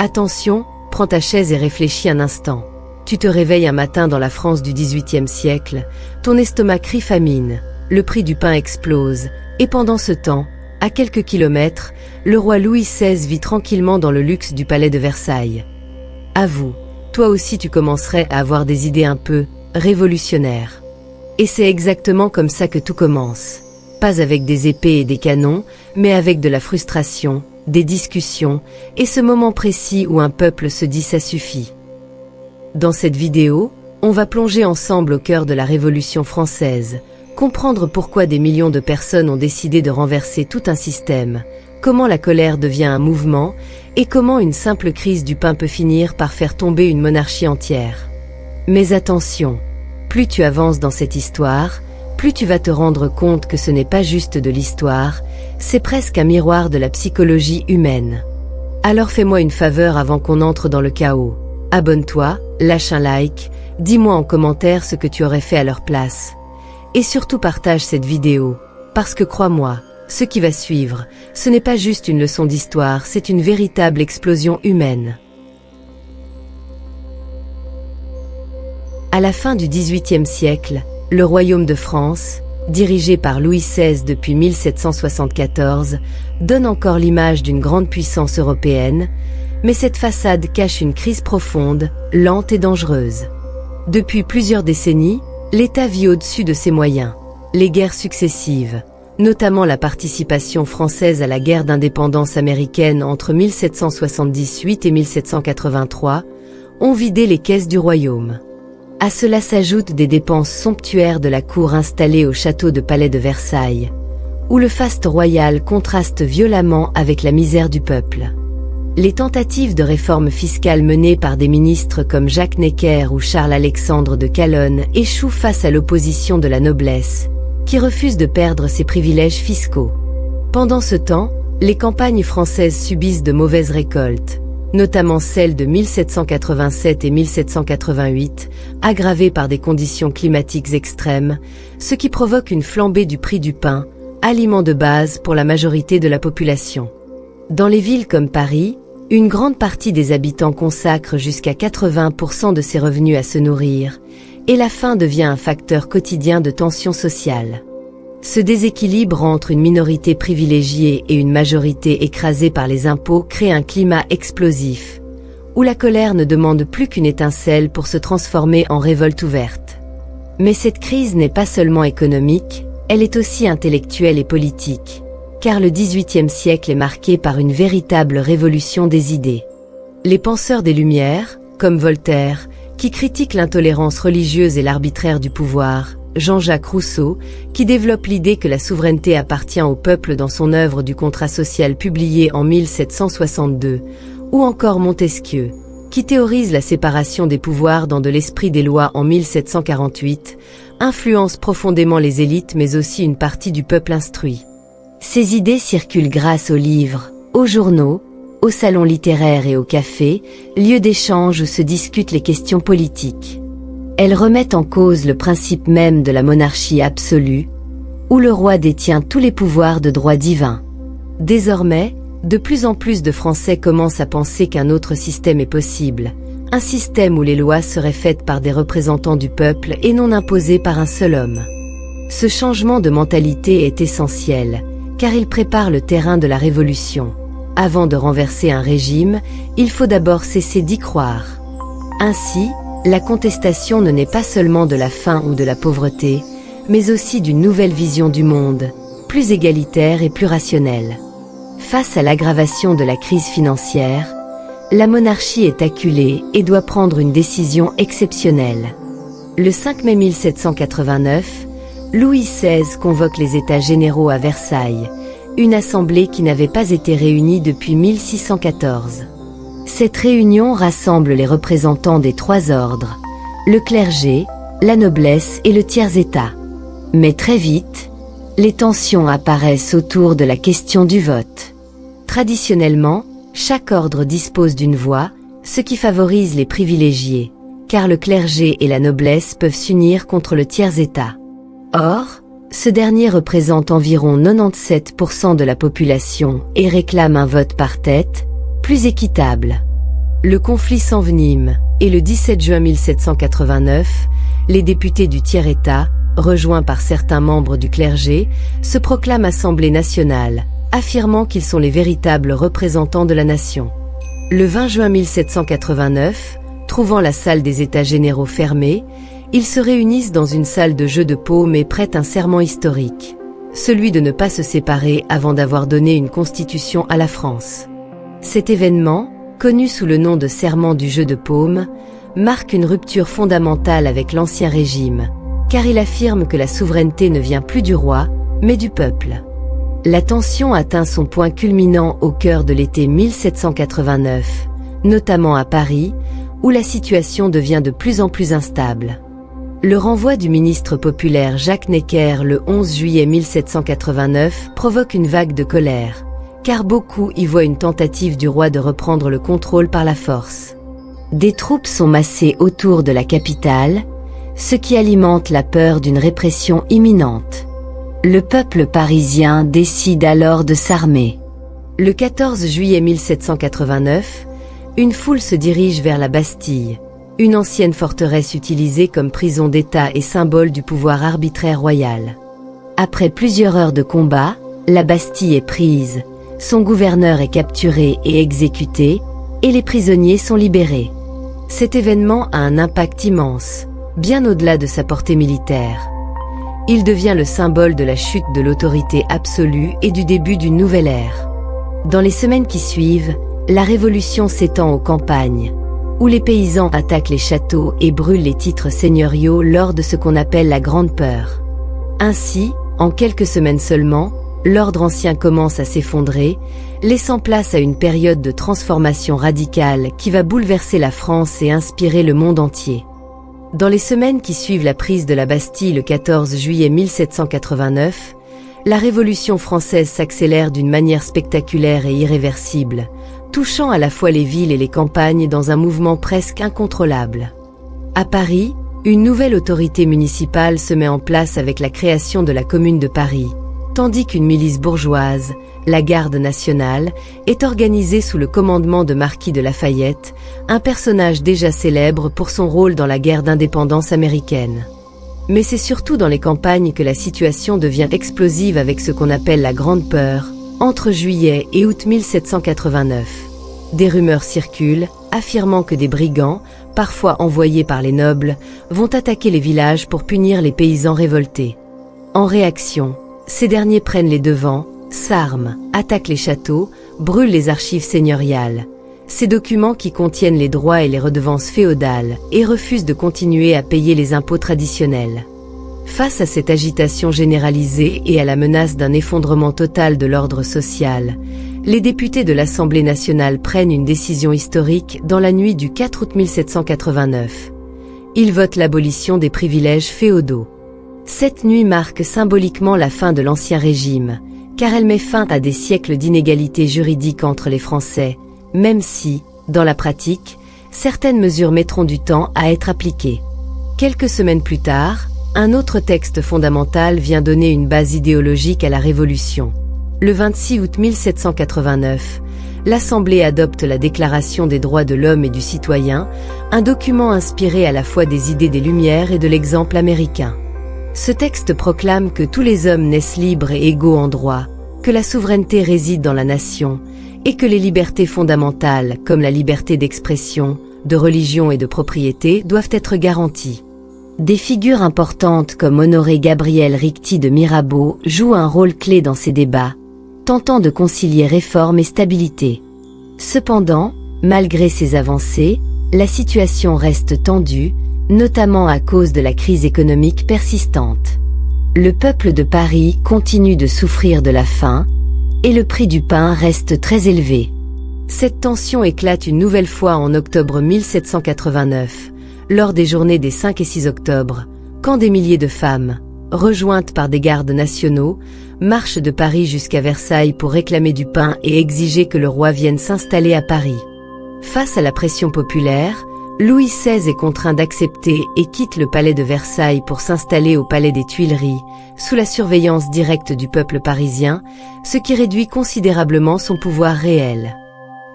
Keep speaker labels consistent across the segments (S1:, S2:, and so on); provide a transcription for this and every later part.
S1: Attention, prends ta chaise et réfléchis un instant. Tu te réveilles un matin dans la France du XVIIIe siècle, ton estomac crie famine, le prix du pain explose, et pendant ce temps, à quelques kilomètres, le roi Louis XVI vit tranquillement dans le luxe du palais de Versailles. Avoue, toi aussi tu commencerais à avoir des idées un peu révolutionnaires. Et c'est exactement comme ça que tout commence. Pas avec des épées et des canons, mais avec de la frustration, des discussions, et ce moment précis où un peuple se dit ça suffit. Dans cette vidéo, on va plonger ensemble au cœur de la Révolution française, comprendre pourquoi des millions de personnes ont décidé de renverser tout un système, comment la colère devient un mouvement, et comment une simple crise du pain peut finir par faire tomber une monarchie entière. Mais attention, plus tu avances dans cette histoire, plus tu vas te rendre compte que ce n'est pas juste de l'histoire, c'est presque un miroir de la psychologie humaine. Alors fais-moi une faveur avant qu'on entre dans le chaos. Abonne-toi, lâche un like, dis-moi en commentaire ce que tu aurais fait à leur place. Et surtout partage cette vidéo, parce que crois-moi, ce qui va suivre, ce n'est pas juste une leçon d'histoire, c'est une véritable explosion humaine. À la fin du XVIIIe siècle, le royaume de France, dirigé par Louis XVI depuis 1774, donne encore l'image d'une grande puissance européenne, mais cette façade cache une crise profonde, lente et dangereuse. Depuis plusieurs décennies, l'État vit au-dessus de ses moyens. Les guerres successives, notamment la participation française à la guerre d'indépendance américaine entre 1778 et 1783, ont vidé les caisses du royaume. À cela s'ajoutent des dépenses somptuaires de la cour installée au château de Palais de Versailles, où le faste royal contraste violemment avec la misère du peuple. Les tentatives de réforme fiscale menées par des ministres comme Jacques Necker ou Charles-Alexandre de Calonne échouent face à l'opposition de la noblesse, qui refuse de perdre ses privilèges fiscaux. Pendant ce temps, les campagnes françaises subissent de mauvaises récoltes, notamment celles de 1787 et 1788, aggravées par des conditions climatiques extrêmes, ce qui provoque une flambée du prix du pain, aliment de base pour la majorité de la population. Dans les villes comme Paris, une grande partie des habitants consacrent jusqu'à 80% de ses revenus à se nourrir, et la faim devient un facteur quotidien de tension sociale. Ce déséquilibre entre une minorité privilégiée et une majorité écrasée par les impôts crée un climat explosif, où la colère ne demande plus qu'une étincelle pour se transformer en révolte ouverte. Mais cette crise n'est pas seulement économique, elle est aussi intellectuelle et politique, car le XVIIIe siècle est marqué par une véritable révolution des idées. Les penseurs des Lumières, comme Voltaire, qui critiquent l'intolérance religieuse et l'arbitraire du pouvoir, Jean-Jacques Rousseau, qui développe l'idée que la souveraineté appartient au peuple dans son œuvre du contrat social publié en 1762, ou encore Montesquieu, qui théorise la séparation des pouvoirs dans de l'esprit des lois en 1748, influence profondément les élites mais aussi une partie du peuple instruit. Ces idées circulent grâce aux livres, aux journaux, aux salons littéraires et aux cafés, lieux d'échange où se discutent les questions politiques. Elles remettent en cause le principe même de la monarchie absolue, où le roi détient tous les pouvoirs de droit divin. Désormais, de plus en plus de Français commencent à penser qu'un autre système est possible, un système où les lois seraient faites par des représentants du peuple et non imposées par un seul homme. Ce changement de mentalité est essentiel, car il prépare le terrain de la révolution. Avant de renverser un régime, il faut d'abord cesser d'y croire. Ainsi, la contestation ne naît pas seulement de la faim ou de la pauvreté, mais aussi d'une nouvelle vision du monde, plus égalitaire et plus rationnelle. Face à l'aggravation de la crise financière, la monarchie est acculée et doit prendre une décision exceptionnelle. Le 5 mai 1789, Louis XVI convoque les États généraux à Versailles, une assemblée qui n'avait pas été réunie depuis 1614. Cette réunion rassemble les représentants des trois ordres, le clergé, la noblesse et le tiers-état. Mais très vite, les tensions apparaissent autour de la question du vote. Traditionnellement, chaque ordre dispose d'une voix, ce qui favorise les privilégiés, car le clergé et la noblesse peuvent s'unir contre le tiers-état. Or, ce dernier représente environ 97% de la population et réclame un vote par tête, plus équitable. Le conflit s'envenime, et le 17 juin 1789, les députés du tiers-État, rejoints par certains membres du clergé, se proclament Assemblée nationale, affirmant qu'ils sont les véritables représentants de la nation. Le 20 juin 1789, trouvant la salle des États généraux fermée, ils se réunissent dans une salle de jeu de paume et prêtent un serment historique, celui de ne pas se séparer avant d'avoir donné une constitution à la France. Cet événement, connu sous le nom de serment du jeu de paume, marque une rupture fondamentale avec l'Ancien Régime, car il affirme que la souveraineté ne vient plus du roi, mais du peuple. La tension atteint son point culminant au cœur de l'été 1789, notamment à Paris, où la situation devient de plus en plus instable. Le renvoi du ministre populaire Jacques Necker le 11 juillet 1789 provoque une vague de colère, car beaucoup y voient une tentative du roi de reprendre le contrôle par la force. Des troupes sont massées autour de la capitale, ce qui alimente la peur d'une répression imminente. Le peuple parisien décide alors de s'armer. Le 14 juillet 1789, une foule se dirige vers la Bastille, une ancienne forteresse utilisée comme prison d'État et symbole du pouvoir arbitraire royal. Après plusieurs heures de combat, la Bastille est prise, son gouverneur est capturé et exécuté, et les prisonniers sont libérés. Cet événement a un impact immense, bien au-delà de sa portée militaire. Il devient le symbole de la chute de l'autorité absolue et du début d'une nouvelle ère. Dans les semaines qui suivent, la révolution s'étend aux campagnes, où les paysans attaquent les châteaux et brûlent les titres seigneuriaux lors de ce qu'on appelle la Grande Peur. Ainsi, en quelques semaines seulement, l'ordre ancien commence à s'effondrer, laissant place à une période de transformation radicale qui va bouleverser la France et inspirer le monde entier. Dans les semaines qui suivent la prise de la Bastille le 14 juillet 1789, la Révolution française s'accélère d'une manière spectaculaire et irréversible, touchant à la fois les villes et les campagnes dans un mouvement presque incontrôlable. À Paris, une nouvelle autorité municipale se met en place avec la création de la Commune de Paris, tandis qu'une milice bourgeoise, la Garde nationale, est organisée sous le commandement de Marquis de Lafayette, un personnage déjà célèbre pour son rôle dans la guerre d'indépendance américaine. Mais c'est surtout dans les campagnes que la situation devient explosive avec ce qu'on appelle la Grande Peur, entre juillet et août 1789. Des rumeurs circulent, affirmant que des brigands, parfois envoyés par les nobles, vont attaquer les villages pour punir les paysans révoltés. En réaction, ces derniers prennent les devants, s'arment, attaquent les châteaux, brûlent les archives seigneuriales, ces documents qui contiennent les droits et les redevances féodales, et refusent de continuer à payer les impôts traditionnels. Face à cette agitation généralisée et à la menace d'un effondrement total de l'ordre social, les députés de l'Assemblée nationale prennent une décision historique dans la nuit du 4 août 1789. Ils votent l'abolition des privilèges féodaux. Cette nuit marque symboliquement la fin de l'Ancien Régime, car elle met fin à des siècles d'inégalités juridiques entre les Français, même si, dans la pratique, certaines mesures mettront du temps à être appliquées. Quelques semaines plus tard, un autre texte fondamental vient donner une base idéologique à la Révolution. Le 26 août 1789, l'Assemblée adopte la Déclaration des droits de l'homme et du citoyen, un document inspiré à la fois des idées des Lumières et de l'exemple américain. Ce texte proclame que tous les hommes naissent libres et égaux en droit, que la souveraineté réside dans la nation, et que les libertés fondamentales, comme la liberté d'expression, de religion et de propriété, doivent être garanties. Des figures importantes comme Honoré Gabriel Ricti de Mirabeau jouent un rôle clé dans ces débats, tentant de concilier réforme et stabilité. Cependant, malgré ces avancées, la situation reste tendue, notamment à cause de la crise économique persistante. Le peuple de Paris continue de souffrir de la faim, et le prix du pain reste très élevé. Cette tension éclate une nouvelle fois en octobre 1789, lors des journées des 5 et 6 octobre, quand des milliers de femmes, rejointes par des gardes nationaux, marchent de Paris jusqu'à Versailles pour réclamer du pain et exiger que le roi vienne s'installer à Paris. Face à la pression populaire, Louis XVI est contraint d'accepter et quitte le palais de Versailles pour s'installer au palais des Tuileries, sous la surveillance directe du peuple parisien, ce qui réduit considérablement son pouvoir réel.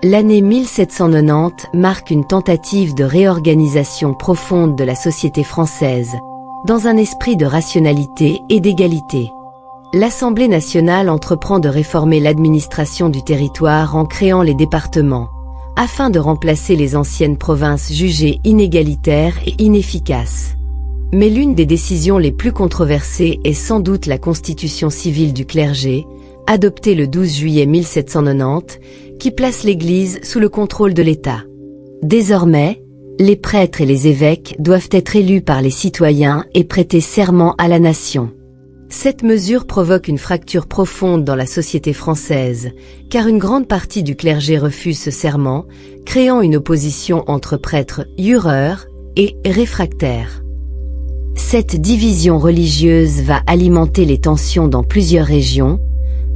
S1: L'année 1790 marque une tentative de réorganisation profonde de la société française, dans un esprit de rationalité et d'égalité. L'Assemblée nationale entreprend de réformer l'administration du territoire en créant les départements, afin de remplacer les anciennes provinces jugées inégalitaires et inefficaces. Mais l'une des décisions les plus controversées est sans doute la constitution civile du clergé, adoptée le 12 juillet 1790, qui place l'Église sous le contrôle de l'État. Désormais, les prêtres et les évêques doivent être élus par les citoyens et prêter serment à la nation. Cette mesure provoque une fracture profonde dans la société française, car une grande partie du clergé refuse ce serment, créant une opposition entre prêtres jureurs et réfractaires. Cette division religieuse va alimenter les tensions dans plusieurs régions,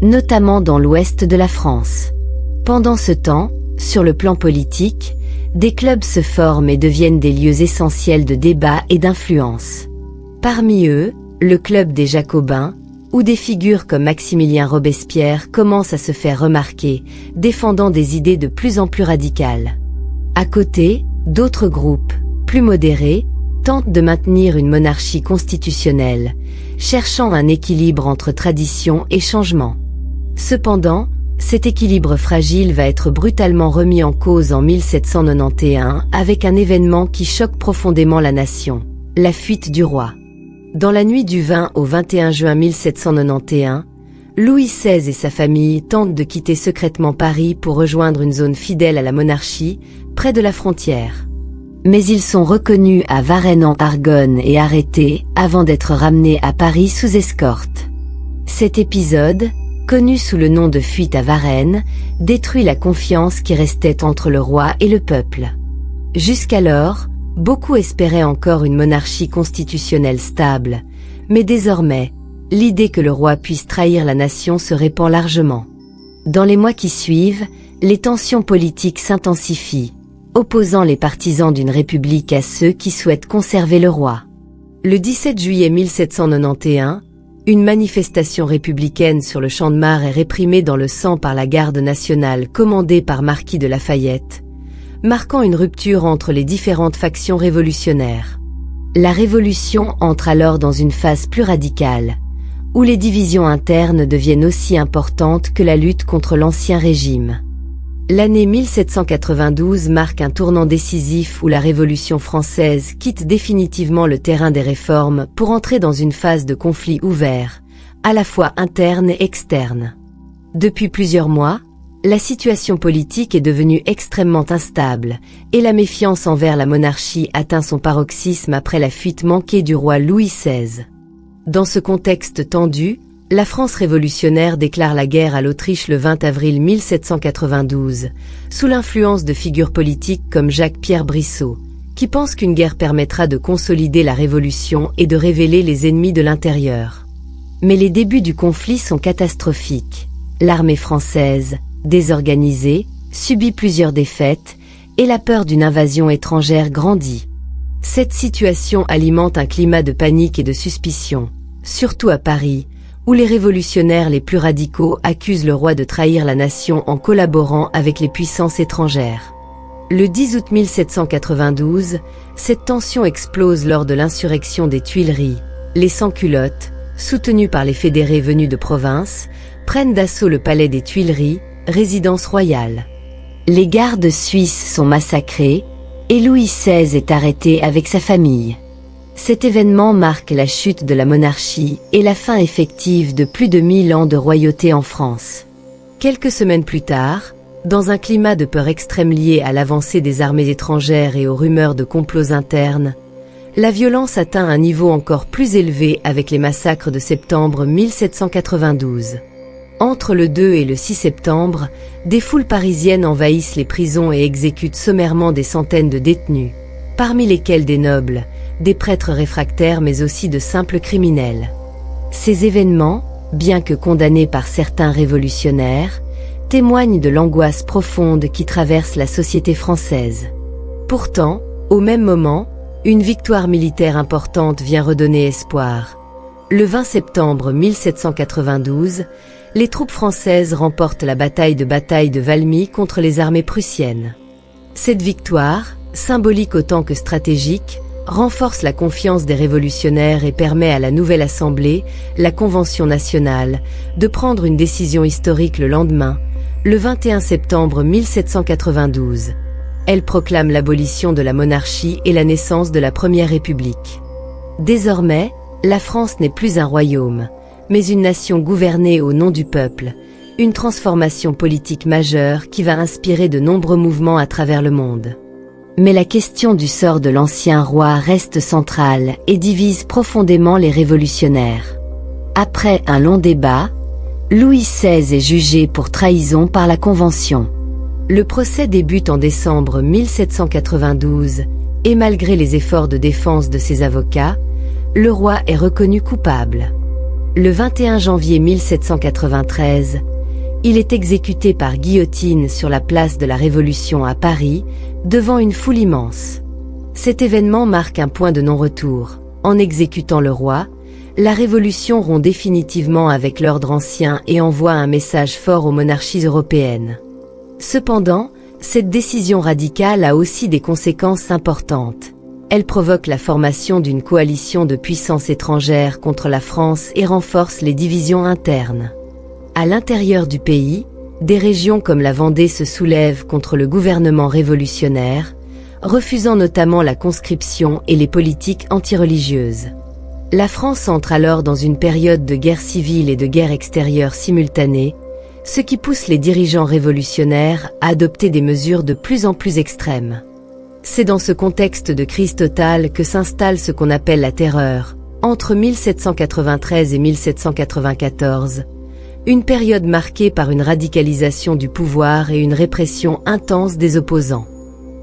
S1: notamment dans l'ouest de la France. Pendant ce temps, sur le plan politique, des clubs se forment et deviennent des lieux essentiels de débat et d'influence. Parmi eux, le club des Jacobins, où des figures comme Maximilien Robespierre commencent à se faire remarquer, défendant des idées de plus en plus radicales. À côté, d'autres groupes, plus modérés, tentent de maintenir une monarchie constitutionnelle, cherchant un équilibre entre tradition et changement. Cependant, cet équilibre fragile va être brutalement remis en cause en 1791 avec un événement qui choque profondément la nation, la fuite du roi. Dans la nuit du 20 au 21 juin 1791, Louis XVI et sa famille tentent de quitter secrètement Paris pour rejoindre une zone fidèle à la monarchie, près de la frontière. Mais ils sont reconnus à Varennes-en-Argonne et arrêtés avant d'être ramenés à Paris sous escorte. Cet épisode, connu sous le nom de fuite à Varennes, détruit la confiance qui restait entre le roi et le peuple. Jusqu'alors, beaucoup espéraient encore une monarchie constitutionnelle stable, mais désormais, l'idée que le roi puisse trahir la nation se répand largement. Dans les mois qui suivent, les tensions politiques s'intensifient, opposant les partisans d'une république à ceux qui souhaitent conserver le roi. Le 17 juillet 1791, une manifestation républicaine sur le Champ de Mars est réprimée dans le sang par la garde nationale commandée par Marquis de Lafayette, marquant une rupture entre les différentes factions révolutionnaires. La Révolution entre alors dans une phase plus radicale, où les divisions internes deviennent aussi importantes que la lutte contre l'ancien régime. L'année 1792 marque un tournant décisif où la Révolution française quitte définitivement le terrain des réformes pour entrer dans une phase de conflit ouvert, à la fois interne et externe. Depuis plusieurs mois, la situation politique est devenue extrêmement instable, et la méfiance envers la monarchie atteint son paroxysme après la fuite manquée du roi Louis XVI. Dans ce contexte tendu, la France révolutionnaire déclare la guerre à l'Autriche le 20 avril 1792, sous l'influence de figures politiques comme Jacques-Pierre Brissot, qui pense qu'une guerre permettra de consolider la révolution et de révéler les ennemis de l'intérieur. Mais les débuts du conflit sont catastrophiques. L'armée française, désorganisée, subit plusieurs défaites, et la peur d'une invasion étrangère grandit. Cette situation alimente un climat de panique et de suspicion, surtout à Paris, où les révolutionnaires les plus radicaux accusent le roi de trahir la nation en collaborant avec les puissances étrangères. Le 10 août 1792, cette tension explose lors de l'insurrection des Tuileries. Les sans-culottes, soutenus par les fédérés venus de province, prennent d'assaut le palais des Tuileries, résidence royale. Les gardes suisses sont massacrés, et Louis XVI est arrêté avec sa famille. Cet événement marque la chute de la monarchie et la fin effective de plus de 1000 ans de royauté en France. Quelques semaines plus tard, dans un climat de peur extrême lié à l'avancée des armées étrangères et aux rumeurs de complots internes, la violence atteint un niveau encore plus élevé avec les massacres de septembre 1792. Entre le 2 et le 6 septembre, des foules parisiennes envahissent les prisons et exécutent sommairement des centaines de détenus, parmi lesquels des nobles, des prêtres réfractaires mais aussi de simples criminels. Ces événements, bien que condamnés par certains révolutionnaires, témoignent de l'angoisse profonde qui traverse la société française. Pourtant, au même moment, une victoire militaire importante vient redonner espoir. Le 20 septembre 1792, les troupes françaises remportent la bataille de Valmy contre les armées prussiennes. Cette victoire, symbolique autant que stratégique, renforce la confiance des révolutionnaires et permet à la nouvelle Assemblée, la Convention nationale, de prendre une décision historique le lendemain, le 21 septembre 1792. Elle proclame l'abolition de la monarchie et la naissance de la Première République. Désormais, la France n'est plus un royaume, mais une nation gouvernée au nom du peuple, une transformation politique majeure qui va inspirer de nombreux mouvements à travers le monde. Mais la question du sort de l'ancien roi reste centrale et divise profondément les révolutionnaires. Après un long débat, Louis XVI est jugé pour trahison par la Convention. Le procès débute en décembre 1792 et malgré les efforts de défense de ses avocats, le roi est reconnu coupable. Le 21 janvier 1793, il est exécuté par guillotine sur la place de la Révolution à Paris, devant une foule immense. Cet événement marque un point de non-retour. En exécutant le roi, la Révolution rompt définitivement avec l'ordre ancien et envoie un message fort aux monarchies européennes. Cependant, cette décision radicale a aussi des conséquences importantes. Elle provoque la formation d'une coalition de puissances étrangères contre la France et renforce les divisions internes. À l'intérieur du pays, des régions comme la Vendée se soulèvent contre le gouvernement révolutionnaire, refusant notamment la conscription et les politiques antireligieuses. La France entre alors dans une période de guerre civile et de guerre extérieure simultanée, ce qui pousse les dirigeants révolutionnaires à adopter des mesures de plus en plus extrêmes. C'est dans ce contexte de crise totale que s'installe ce qu'on appelle la terreur, entre 1793 et 1794, une période marquée par une radicalisation du pouvoir et une répression intense des opposants.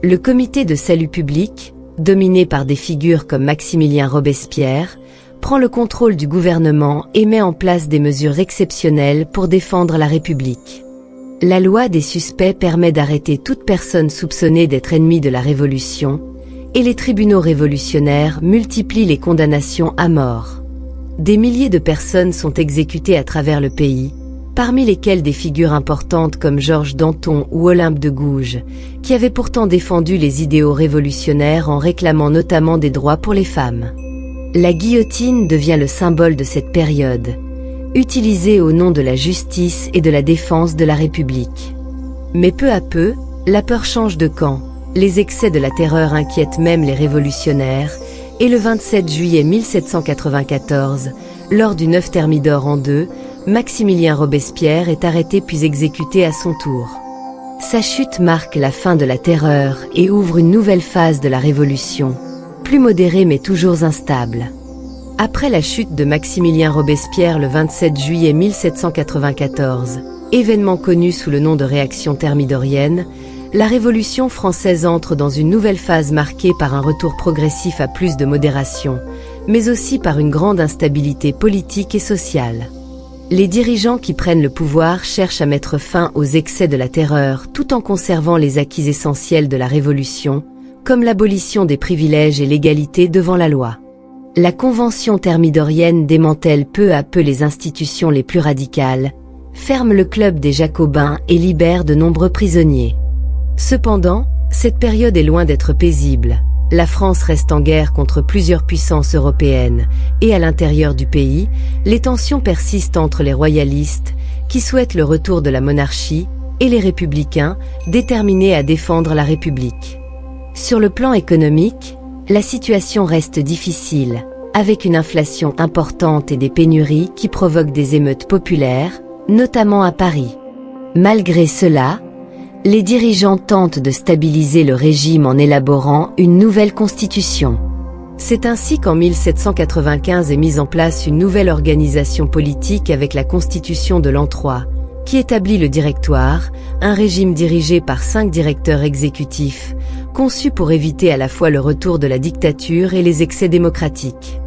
S1: Le comité de salut public, dominé par des figures comme Maximilien Robespierre, prend le contrôle du gouvernement et met en place des mesures exceptionnelles pour défendre la République. La loi des suspects permet d'arrêter toute personne soupçonnée d'être ennemie de la Révolution, et les tribunaux révolutionnaires multiplient les condamnations à mort. Des milliers de personnes sont exécutées à travers le pays, parmi lesquelles des figures importantes comme Georges Danton ou Olympe de Gouges, qui avaient pourtant défendu les idéaux révolutionnaires en réclamant notamment des droits pour les femmes. La guillotine devient le symbole de cette période, utilisée au nom de la justice et de la défense de la République. Mais peu à peu, la peur change de camp, les excès de la terreur inquiètent même les révolutionnaires, et le 27 juillet 1794, lors du 9 Thermidor en deux, Maximilien Robespierre est arrêté puis exécuté à son tour. Sa chute marque la fin de la terreur et ouvre une nouvelle phase de la Révolution, plus modérée mais toujours instable. Après la chute de Maximilien Robespierre le 27 juillet 1794, événement connu sous le nom de réaction thermidorienne, la Révolution française entre dans une nouvelle phase marquée par un retour progressif à plus de modération, mais aussi par une grande instabilité politique et sociale. Les dirigeants qui prennent le pouvoir cherchent à mettre fin aux excès de la terreur tout en conservant les acquis essentiels de la Révolution, comme l'abolition des privilèges et l'égalité devant la loi. La Convention thermidorienne démantèle peu à peu les institutions les plus radicales, ferme le club des Jacobins et libère de nombreux prisonniers. Cependant, cette période est loin d'être paisible. La France reste en guerre contre plusieurs puissances européennes, et à l'intérieur du pays, les tensions persistent entre les royalistes, qui souhaitent le retour de la monarchie, et les républicains, déterminés à défendre la République. Sur le plan économique, la situation reste difficile, avec une inflation importante et des pénuries qui provoquent des émeutes populaires, notamment à Paris. Malgré cela, les dirigeants tentent de stabiliser le régime en élaborant une nouvelle constitution. C'est ainsi qu'en 1795 est mise en place une nouvelle organisation politique avec la Constitution de l'an 3, qui établit le Directoire, un régime dirigé par 5 directeurs exécutifs, conçu pour éviter à la fois le retour de la dictature et les excès démocratiques.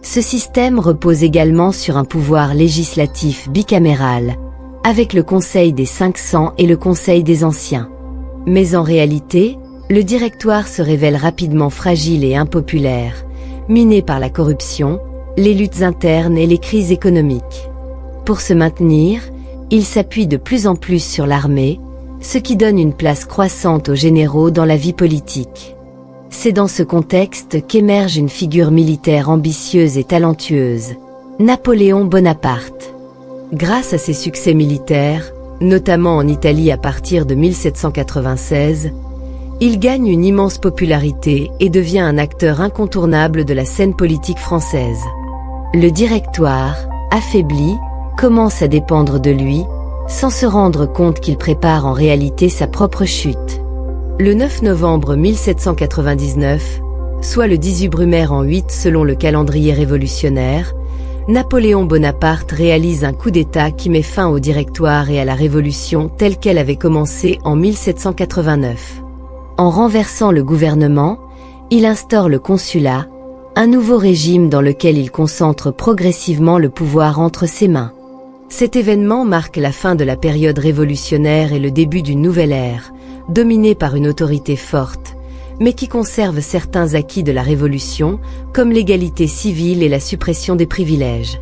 S1: Ce système repose également sur un pouvoir législatif bicaméral, avec le Conseil des 500 et le Conseil des Anciens. Mais en réalité, le Directoire se révèle rapidement fragile et impopulaire, miné par la corruption, les luttes internes et les crises économiques. Pour se maintenir, il s'appuie de plus en plus sur l'armée, ce qui donne une place croissante aux généraux dans la vie politique. C'est dans ce contexte qu'émerge une figure militaire ambitieuse et talentueuse, Napoléon Bonaparte. Grâce à ses succès militaires, notamment en Italie à partir de 1796, il gagne une immense popularité et devient un acteur incontournable de la scène politique française. Le Directoire, affaibli, commence à dépendre de lui, sans se rendre compte qu'il prépare en réalité sa propre chute. Le 9 novembre 1799, soit le 18 Brumaire en 8 selon le calendrier révolutionnaire, Napoléon Bonaparte réalise un coup d'État qui met fin au Directoire et à la Révolution telle qu'elle avait commencé en 1789. En renversant le gouvernement, il instaure le consulat, un nouveau régime dans lequel il concentre progressivement le pouvoir entre ses mains. Cet événement marque la fin de la période révolutionnaire et le début d'une nouvelle ère, dominée par une autorité forte, mais qui conserve certains acquis de la Révolution, comme l'égalité civile et la suppression des privilèges.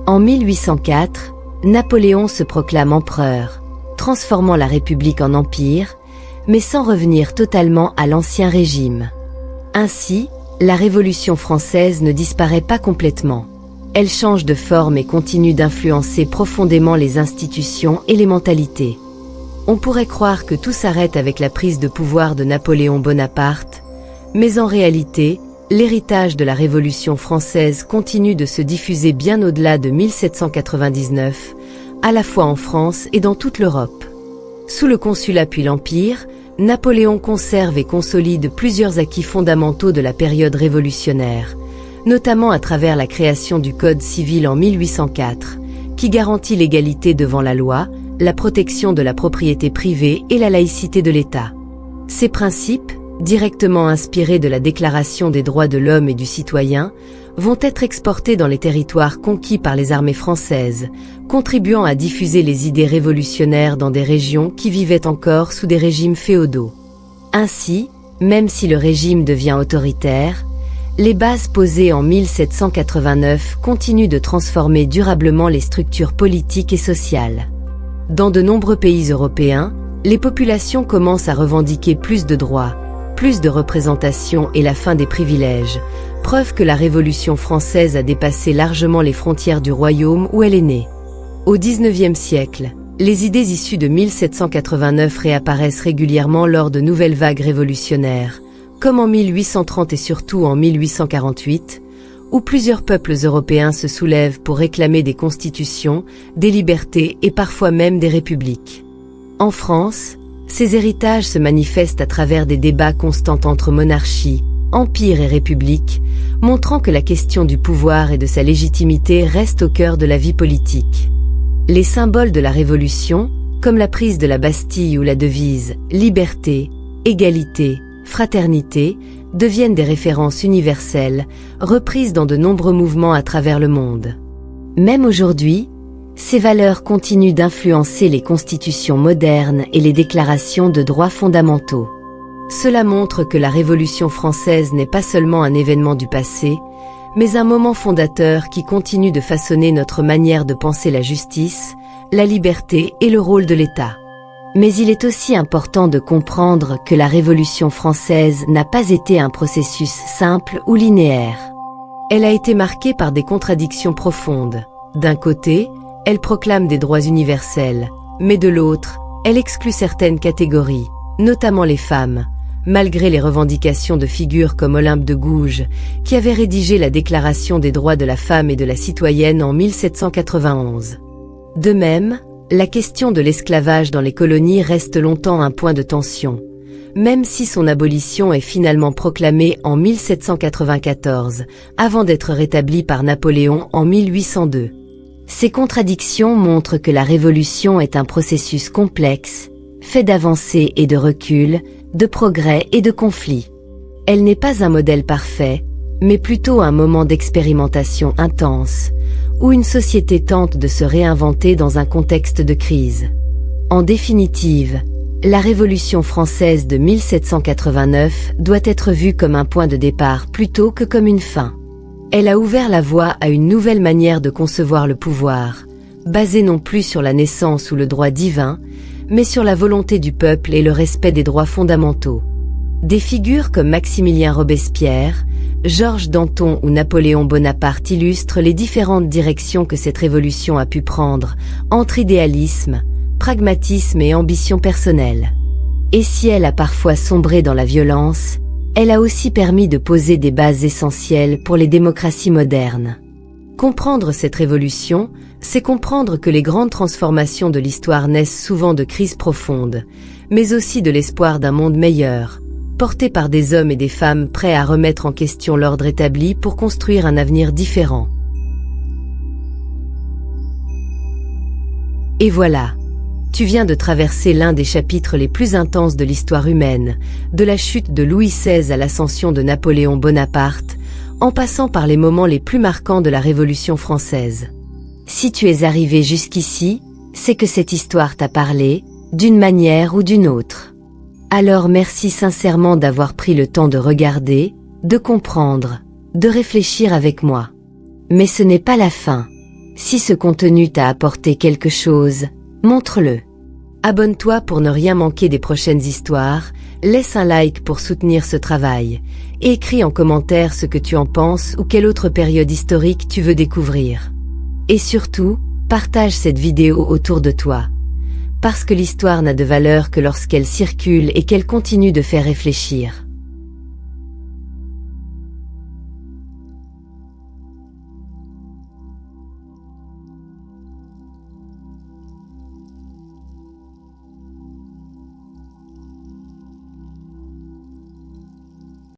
S1: En 1804, Napoléon se proclame empereur, transformant la République en empire, mais sans revenir totalement à l'ancien régime. Ainsi, la Révolution française ne disparaît pas complètement. Elle change de forme et continue d'influencer profondément les institutions et les mentalités. On pourrait croire que tout s'arrête avec la prise de pouvoir de Napoléon Bonaparte, mais en réalité, l'héritage de la Révolution française continue de se diffuser bien au-delà de 1799, à la fois en France et dans toute l'Europe. Sous le Consulat puis l'Empire, Napoléon conserve et consolide plusieurs acquis fondamentaux de la période révolutionnaire, notamment à travers la création du Code civil en 1804, qui garantit l'égalité devant la loi, la protection de la propriété privée et la laïcité de l'État. Ces principes, directement inspirés de la Déclaration des droits de l'homme et du citoyen, vont être exportés dans les territoires conquis par les armées françaises, contribuant à diffuser les idées révolutionnaires dans des régions qui vivaient encore sous des régimes féodaux. Ainsi, même si le régime devient autoritaire, les bases posées en 1789 continuent de transformer durablement les structures politiques et sociales. Dans de nombreux pays européens, les populations commencent à revendiquer plus de droits, plus de représentation et la fin des privilèges, preuve que la Révolution française a dépassé largement les frontières du royaume où elle est née. Au XIXe siècle, les idées issues de 1789 réapparaissent régulièrement lors de nouvelles vagues révolutionnaires, comme en 1830 et surtout en 1848, où plusieurs peuples européens se soulèvent pour réclamer des constitutions, des libertés et parfois même des républiques. En France, ces héritages se manifestent à travers des débats constants entre monarchie, empire et république, montrant que la question du pouvoir et de sa légitimité reste au cœur de la vie politique. Les symboles de la Révolution, comme la prise de la Bastille ou la devise « Liberté, égalité, fraternité », deviennent des références universelles, reprises dans de nombreux mouvements à travers le monde. Même aujourd'hui, ces valeurs continuent d'influencer les constitutions modernes et les déclarations de droits fondamentaux. Cela montre que la Révolution française n'est pas seulement un événement du passé, mais un moment fondateur qui continue de façonner notre manière de penser la justice, la liberté et le rôle de l'État. Mais il est aussi important de comprendre que la Révolution française n'a pas été un processus simple ou linéaire. Elle a été marquée par des contradictions profondes. D'un côté, elle proclame des droits universels, mais de l'autre, elle exclut certaines catégories, notamment les femmes, malgré les revendications de figures comme Olympe de Gouges, qui avait rédigé la Déclaration des droits de la femme et de la citoyenne en 1791. De même, la question de l'esclavage dans les colonies reste longtemps un point de tension, même si son abolition est finalement proclamée en 1794, avant d'être rétablie par Napoléon en 1802. Ces contradictions montrent que la Révolution est un processus complexe, fait d'avancées et de reculs, de progrès et de conflits. Elle n'est pas un modèle parfait, mais plutôt un moment d'expérimentation intense, où une société tente de se réinventer dans un contexte de crise. En définitive, la Révolution française de 1789 doit être vue comme un point de départ plutôt que comme une fin. Elle a ouvert la voie à une nouvelle manière de concevoir le pouvoir, basé non plus sur la naissance ou le droit divin, mais sur la volonté du peuple et le respect des droits fondamentaux. Des figures comme Maximilien Robespierre, Georges Danton ou Napoléon Bonaparte illustrent les différentes directions que cette révolution a pu prendre, entre idéalisme, pragmatisme et ambition personnelle. Et si elle a parfois sombré dans la violence, elle a aussi permis de poser des bases essentielles pour les démocraties modernes. Comprendre cette révolution, c'est comprendre que les grandes transformations de l'histoire naissent souvent de crises profondes, mais aussi de l'espoir d'un monde meilleur, porté par des hommes et des femmes prêts à remettre en question l'ordre établi pour construire un avenir différent. Et voilà, tu viens de traverser l'un des chapitres les plus intenses de l'histoire humaine, de la chute de Louis XVI à l'ascension de Napoléon Bonaparte, en passant par les moments les plus marquants de la Révolution française. Si tu es arrivé jusqu'ici, c'est que cette histoire t'a parlé, d'une manière ou d'une autre. Alors merci sincèrement d'avoir pris le temps de regarder, de comprendre, de réfléchir avec moi. Mais ce n'est pas la fin. Si ce contenu t'a apporté quelque chose, montre-le. Abonne-toi pour ne rien manquer des prochaines histoires, laisse un like pour soutenir ce travail, et écris en commentaire ce que tu en penses ou quelle autre période historique tu veux découvrir. Et surtout, partage cette vidéo autour de toi. Parce que l'histoire n'a de valeur que lorsqu'elle circule et qu'elle continue de faire réfléchir.